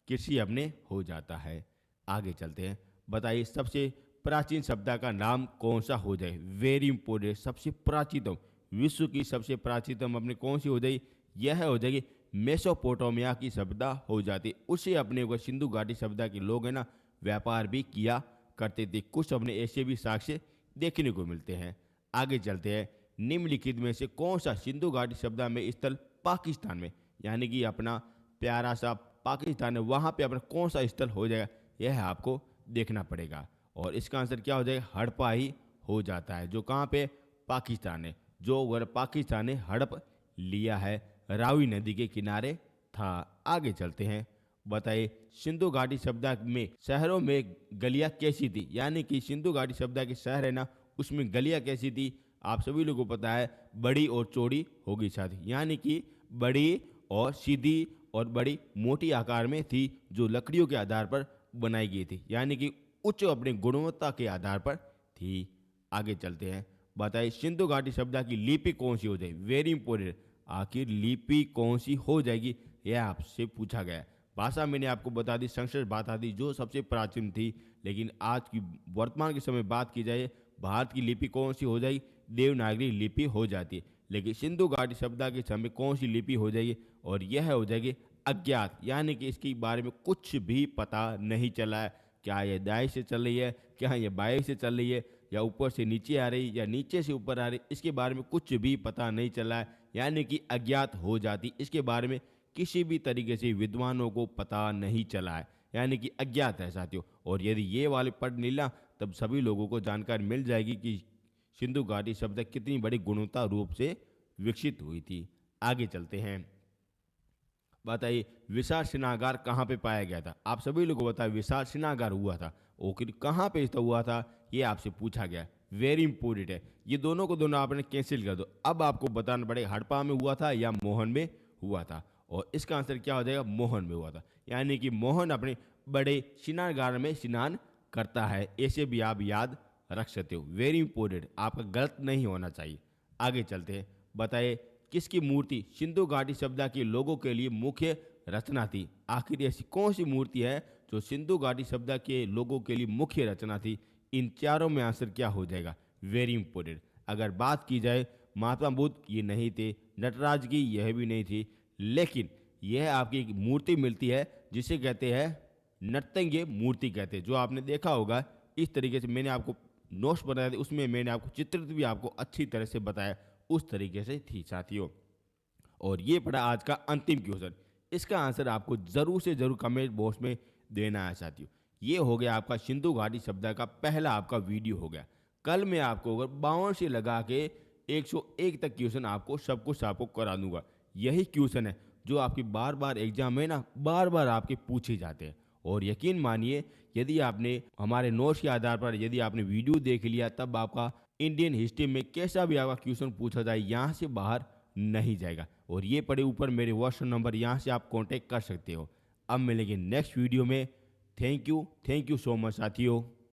कृषि अपने हो जाता है। आगे चलते हैं। बताइए सबसे प्राचीन सभ्यता का नाम कौन सा हो जाए। वेरी इंपोर्टेंट, सबसे प्राचीनतम, विश्व की सबसे प्राचीनतम अपने कौन सी हो जाएगी, यह हो जाएगी मेसोपोटामिया की सभ्यता हो जाती। उसे अपने को सिंधु घाटी सभ्यता के लोग है ना, व्यापार भी किया करते थे। कुछ अपने ऐसे भी साक्ष्य देखने को मिलते हैं। आगे चलते हैं। निम्नलिखित में से कौन सा सिंधु घाटी सभ्यता में स्थल पाकिस्तान में, यानी कि अपना प्यारा सा पाकिस्तान है, वहाँ पे अपना कौन सा स्थल हो जाएगा, यह आपको देखना पड़ेगा। और इसका आंसर क्या हो जाएगा, हड़प्पा ही हो जाता है, जो कहाँ पे, पाकिस्तान है। जो अगर पाकिस्तान ने हड़प लिया है, रावी नदी के किनारे था। आगे चलते हैं। बताइए सिंधु घाटी सभ्यता में शहरों में गलियां कैसी थी, यानी कि सिंधु घाटी सभ्यता के शहर है ना, उसमें गलियां कैसी थी। आप सभी लोगों को पता है, बड़ी और चौड़ी होगी साथी, यानी कि बड़ी और सीधी और बड़ी मोटी आकार में थी, जो लकड़ियों के आधार पर बनाई गई थी, यानी कि उच्च अपनी गुणवत्ता के आधार पर थी। आगे चलते हैं। बताइए सिंधु घाटी सभ्यता की लिपि कौन सी हो जाएगी। वेरी इंपोर्टेंट, आखिर लिपि कौन सी हो जाएगी, यह आपसे पूछा गया है। भाषा मैंने आपको बता दी, संस्कृत बता दी, जो सबसे प्राचीन थी। लेकिन आज की वर्तमान के समय बात की जाए, भारत की लिपि कौन सी हो जाएगी, देवनागरी लिपि हो जाती है। लेकिन सिंधु घाटी सभ्यता के समय कौन सी लिपि हो जाएगी, और यह हो जाएगी अज्ञात, यानी कि इसके बारे में कुछ भी पता नहीं चला है। क्या यह दाएं से चल रही है, क्या यह बाएं से चल रही है, या ऊपर से नीचे आ रही, या नीचे से ऊपर आ रही, इसके बारे में कुछ भी पता नहीं चला है, यानी कि अज्ञात हो जाती। इसके बारे में किसी भी तरीके से विद्वानों को पता नहीं चला है, यानी कि अज्ञात है साथियों। और यदि ये वाले पढ़ लीला, तब सभी लोगों को जानकारी मिल जाएगी कि सिंधु घाटी सभ्यता कितनी बड़ी गुणवत्ता रूप से विकसित हुई थी। आगे चलते हैं। बताइए विशाल स्नागार कहाँ पे पाया गया था। आप सभी लोगों को बताया विशाल स्नागार हुआ था, ओके, कहाँ पे हुआ था, ये आपसे पूछा गया। वेरी इंपोर्टेंट है, ये दोनों को दोनों आपने कैंसिल कर दो। अब आपको बताना पड़ेगा हड़प्पा में हुआ था या मोहन में हुआ था। और इसका आंसर क्या हो जाएगा, मोहन में हुआ था, यानी कि मोहन अपने बड़े स्नानगार में स्नान करता है। ऐसे भी आप याद रख सकते हो। वेरी इंपोर्टेंट, आपका गलत नहीं होना चाहिए। आगे चलते हैं। बताइए किसकी मूर्ति सिंधु घाटी सभ्यता के लोगों के लिए मुख्य रचना थी। आखिर ऐसी कौन सी मूर्ति है जो सिंधु घाटी सभ्यता के लोगों के लिए मुख्य रचना थी। इन चारों में आंसर क्या हो जाएगा, वेरी इंपोर्टेंट। अगर बात की जाए महात्मा बुद्ध, ये नहीं थे, नटराज की यह भी नहीं थी, लेकिन यह आपकी एक मूर्ति मिलती है जिसे कहते हैं नर्तंग्य मूर्ति कहते हैं। जो आपने देखा होगा, इस तरीके से मैंने आपको नोट्स बनाया थे, उसमें मैंने आपको चित्रित भी आपको अच्छी तरह से बताया, उस तरीके से थी साथियों। और ये पड़ा आज का अंतिम क्वेश्चन। इसका आंसर आपको जरूर से जरूर कमेंट बॉक्स में देना है साथियों। ये हो गया आपका सिंधु घाटी सभ्यता का पहला आपका वीडियो हो गया। कल मैं आपको अगर 52 से लगा के 101 तक क्वेश्चन आपको सब कुछ आपको करा दूंगा। यही क्वेश्चन है जो आपकी बार बार एग्जाम में ना बार बार आपके पूछे जाते हैं। और यकीन मानिए, यदि आपने हमारे नोट्स के आधार पर यदि आपने वीडियो देख लिया, तब आपका इंडियन हिस्ट्री में कैसा भी आपका क्वेश्चन पूछा जाए, यहाँ से बाहर नहीं जाएगा। और ये पड़े ऊपर मेरे व्हाट्सएप नंबर, यहाँ से आप कांटेक्ट कर सकते हो। अब मिलेंगे नेक्स्ट वीडियो में। थैंक यू सो मच साथियों।